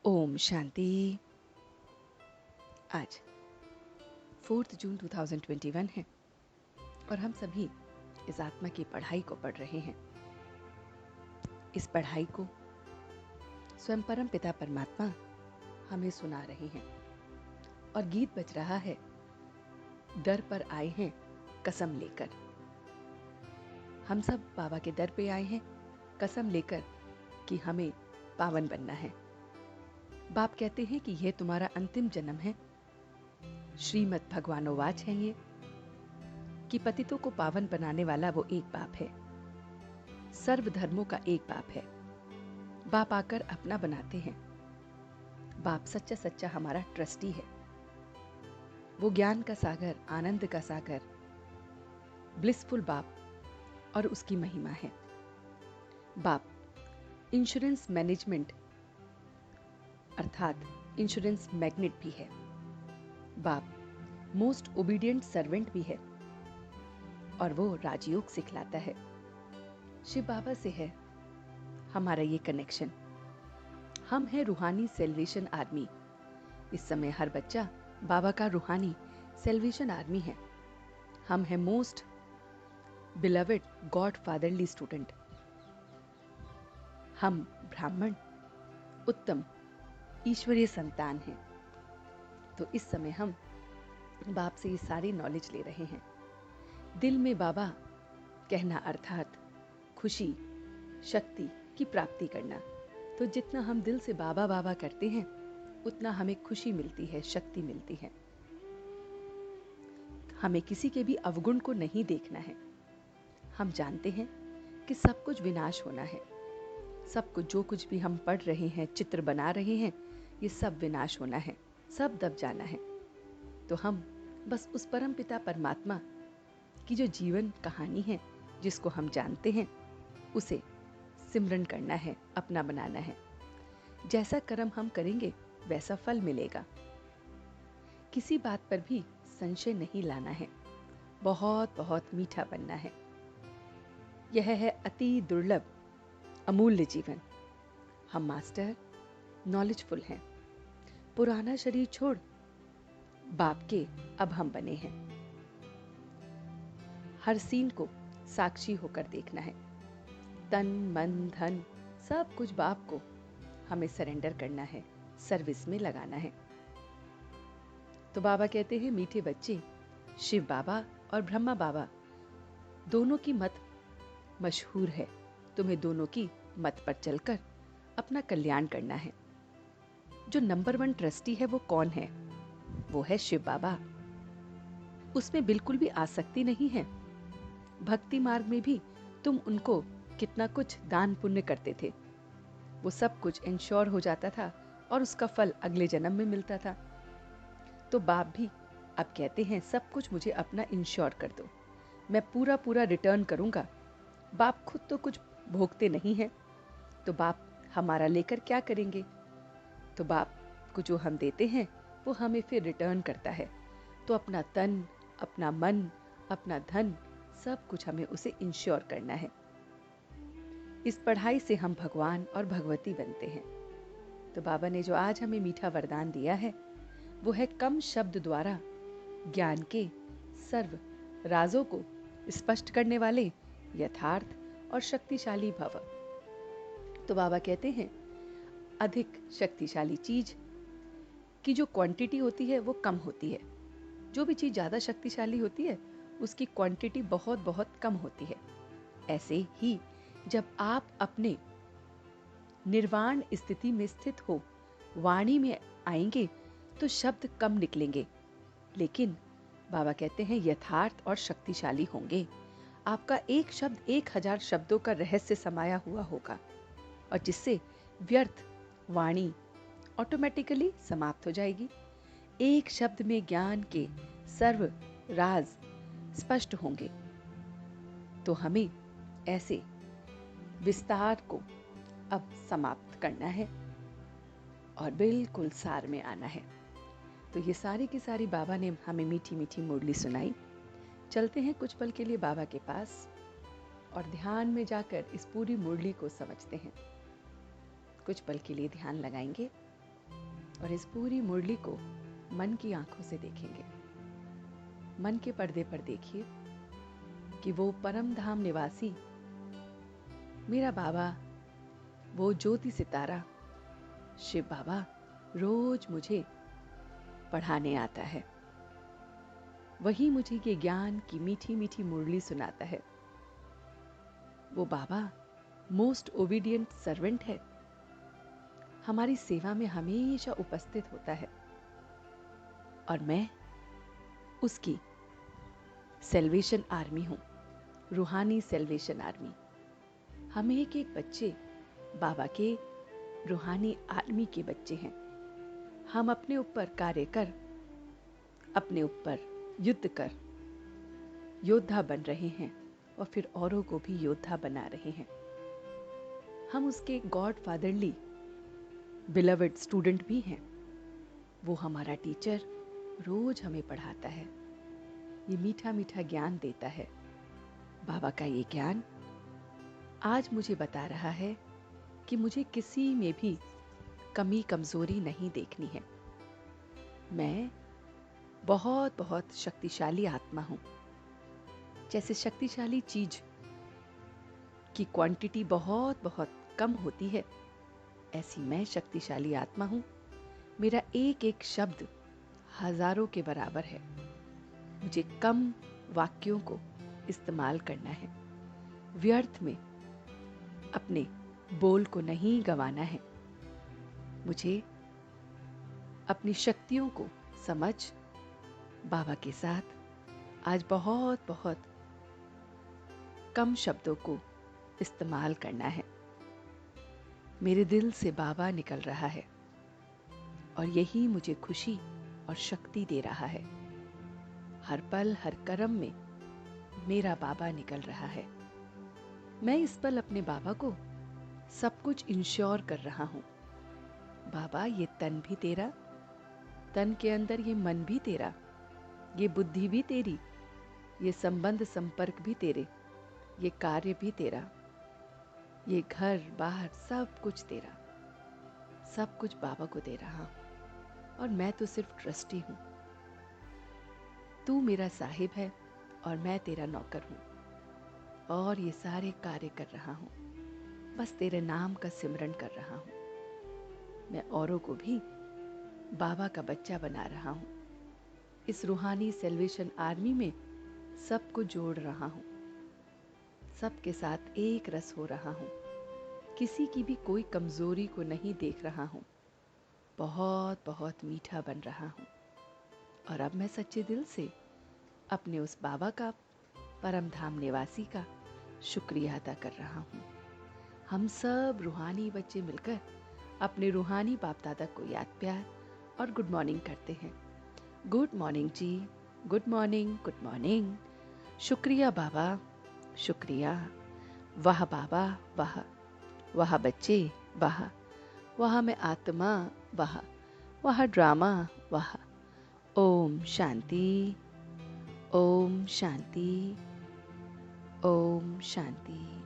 ओम शांति। आज 4 जून 2021 है और हम सभी इस आत्मा की पढ़ाई को पढ़ रहे हैं। इस पढ़ाई को स्वयं परम पिता परमात्मा हमें सुना रहे हैं और गीत बज रहा है, दर पर आए हैं कसम लेकर। हम सब बाबा के दर पे आए हैं कसम लेकर कि हमें पावन बनना है। बाप कहते हैं कि यह तुम्हारा अंतिम जन्म है। श्रीमद् भगवानोवाच है ये कि पतितों को पावन बनाने वाला वो एक बाप है, सर्व धर्मों का एक बाप है। बाप आकर अपना बनाते हैं। बाप सच्चा सच्चा हमारा ट्रस्टी है। वो ज्ञान का सागर, आनंद का सागर, ब्लिसफुल बाप और उसकी महिमा है। बाप इंश्योरेंस मैनेजमेंट अर्थात इंश्योरेंस मैग्नेट भी है। बाप मोस्ट ओबीडियंट सर्वेंट भी है और वो राजयोग सिखलाता है। शिव बाबा से है हमारा ये कनेक्शन। हम हैं रूहानी सेल्वेशन आर्मी। इस समय हर बच्चा बाबा का रूहानी सेल्वेशन आर्मी है। हम हैं most beloved God fatherly student. हम ब्राह्मण उत्तम ईश्वरीय संतान हैं। तो इस समय हम बाप से ये सारी नॉलेज ले रहे हैं। दिल में बाबा कहना अर्थात खुशी शक्ति की प्राप्ति करना। तो जितना हम दिल से बाबा बाबा करते हैं उतना हमें खुशी मिलती है, शक्ति मिलती है। हमें किसी के भी अवगुण को नहीं देखना है। हम जानते हैं कि सब कुछ विनाश होना है। सब कुछ जो कुछ भी हम पढ़ रहे हैं, चित्र बना रहे हैं, ये सब विनाश होना है, सब दब जाना है। तो हम बस उस परम पिता परमात्मा की जो जीवन कहानी है, जिसको हम जानते हैं, उसे सिमरन करना है, अपना बनाना है। जैसा कर्म हम करेंगे वैसा फल मिलेगा। किसी बात पर भी संशय नहीं लाना है। बहुत बहुत मीठा बनना है। यह है अति दुर्लभ अमूल्य जीवन। हम मास्टर नॉलेजफुल हैं। पुराना शरीर छोड़ बाप के अब हम बने हैं। हर सीन को साक्षी होकर देखना है। तन मन धन सब कुछ बाप को हमें सरेंडर करना है, सर्विस में लगाना है। तो बाबा कहते हैं मीठे बच्चे, शिव बाबा और ब्रह्मा बाबा दोनों की मत मशहूर है। तुम्हें दोनों की मत पर चलकर अपना कल्याण करना है। जो नंबर 1 ट्रस्टी है वो कौन है? वो है शिव बाबा। उसमें बिल्कुल भी आसक्ति नहीं है। भक्ति मार्ग में भी तुम उनको कितना कुछ दान पुण्य करते थे, वो सब कुछ इंश्योर हो जाता था और उसका फल अगले जन्म में मिलता था। तो बाप भी अब कहते हैं सब कुछ मुझे अपना इंश्योर कर दो, मैं पूरा पूरा रिटर्न करूंगा। बाप खुद तो कुछ भोगते नहीं हैं, तो बाप हमारा लेकर क्या करेंगे? तो बाप को जो हम देते हैं वो हमें फिर रिटर्न करता है। तो अपना तन, अपना मन, अपना धन सब कुछ हमें उसे इंश्योर करना है। इस पढ़ाई से हम भगवान और भगवती बनते हैं। तो बाबा ने जो आज हमें मीठा वरदान दिया है वो है कम शब्द द्वारा ज्ञान के सर्व राजों को स्पष्ट करने वाले यथार्थ और शक्तिशाली भव। तो बाबा कहते हैं अधिक शक्तिशाली चीज की जो क्वांटिटी होती है वो कम होती है। जो भी चीज ज्यादा शक्तिशाली होती है उसकी क्वांटिटी बहुत बहुत कम होती है। ऐसे ही जब आप अपने निर्वाण स्थिति में स्थित हो वाणी में आएंगे तो शब्द कम निकलेंगे, लेकिन बाबा कहते हैं यथार्थ और शक्तिशाली होंगे। आपका एक शब्द 1000 शब्दों का रहस्य समाया हुआ होगा और जिससे व्यर्थ वाणी ऑटोमेटिकली समाप्त हो जाएगी। एक शब्द में ज्ञान के सर्व राज स्पष्ट होंगे। तो हमें ऐसे विस्तार को अब समाप्त करना है और बिल्कुल सार में आना है। तो ये सारी की सारी बाबा ने हमें मीठी मीठी मुरली सुनाई। चलते हैं कुछ पल के लिए बाबा के पास और ध्यान में जाकर इस पूरी मुरली को समझते हैं। कुछ पल के लिए ध्यान लगाएंगे। और इस पूरी मुरली को मन की आंखों से देखेंगे। मन के पर्दे पर देखिए कि वो परम धाम निवासी मेरा बाबा, वो ज्योति सितारा शिव बाबा रोज मुझे पढ़ाने आता है। वही मुझे ये ज्ञान की मीठी मीठी मुरली सुनाता है। वो बाबा मोस्ट ओबीडियंट सर्वेंट है, हमारी सेवा में हमेशा उपस्थित होता है और मैं उसकी सेल्वेशन आर्मी हूं, रूहानी सेल्वेशन आर्मी। हम एक एक बच्चे बाबा के रूहानी आर्मी के बच्चे हैं। हम अपने ऊपर कार्य कर, अपने ऊपर युद्ध कर योद्धा बन रहे हैं और फिर औरों को भी योद्धा बना रहे हैं। हम उसके गॉड फादरली बिलवड स्टूडेंट भी हैं। वो हमारा टीचर रोज हमें पढ़ाता है, ये मीठा मीठा ज्ञान देता है। बाबा का ये ज्ञान आज मुझे बता रहा है कि मुझे किसी में भी कमी कमजोरी नहीं देखनी है। मैं बहुत बहुत शक्तिशाली आत्मा हूं। जैसे शक्तिशाली चीज की क्वांटिटी बहुत बहुत कम होती है, ऐसी मैं शक्तिशाली आत्मा हूं। मेरा एक एक शब्द हजारों के बराबर है। मुझे कम वाक्यों को इस्तेमाल करना है, व्यर्थ में अपने बोल को नहीं गंवाना है। मुझे अपनी शक्तियों को समझ बाबा के साथ आज बहुत बहुत कम शब्दों को इस्तेमाल करना है। मेरे दिल से बाबा निकल रहा है और यही मुझे खुशी और शक्ति दे रहा है। हर पल हर कर्म में मेरा बाबा निकल रहा है। मैं इस पल अपने बाबा को सब कुछ इंश्योर कर रहा हूं। बाबा, ये तन भी तेरा, तन के अंदर ये मन भी तेरा, ये बुद्धि भी तेरी, ये संबंध संपर्क भी तेरे, ये कार्य भी तेरा, ये घर बाहर सब कुछ तेरा। सब कुछ बाबा को दे रहा हूं और मैं तो सिर्फ ट्रस्टी हूं। तू मेरा साहिब है और मैं तेरा नौकर हूं और ये सारे कार्य कर रहा हूं। बस तेरे नाम का सिमरन कर रहा हूं। मैं औरों को भी बाबा का बच्चा बना रहा हूं। इस रूहानी सेल्वेशन आर्मी में सबको जोड़ रहा हूं। सबके साथ एक रस हो रहा हूं। किसी की भी कोई कमजोरी को नहीं देख रहा हूं। बहुत बहुत मीठा बन रहा हूं और अब मैं सच्चे दिल से अपने उस बाबा का, परम धाम निवासी का शुक्रिया अदा कर रहा हूं। हम सब रूहानी बच्चे मिलकर अपने रूहानी बाप दादा को याद, प्यार और गुड मॉर्निंग करते हैं। गुड मॉर्निंग जी, गुड मॉर्निंग, गुड मॉर्निंग। शुक्रिया बाबा, शुक्रिया। वाह बाबा, वाह। वाह बच्चे, वाह। वाह मैं आत्मा, वाह। वाह ड्रामा, वाह। ओम शांति, ओम शांति, ओम शांति।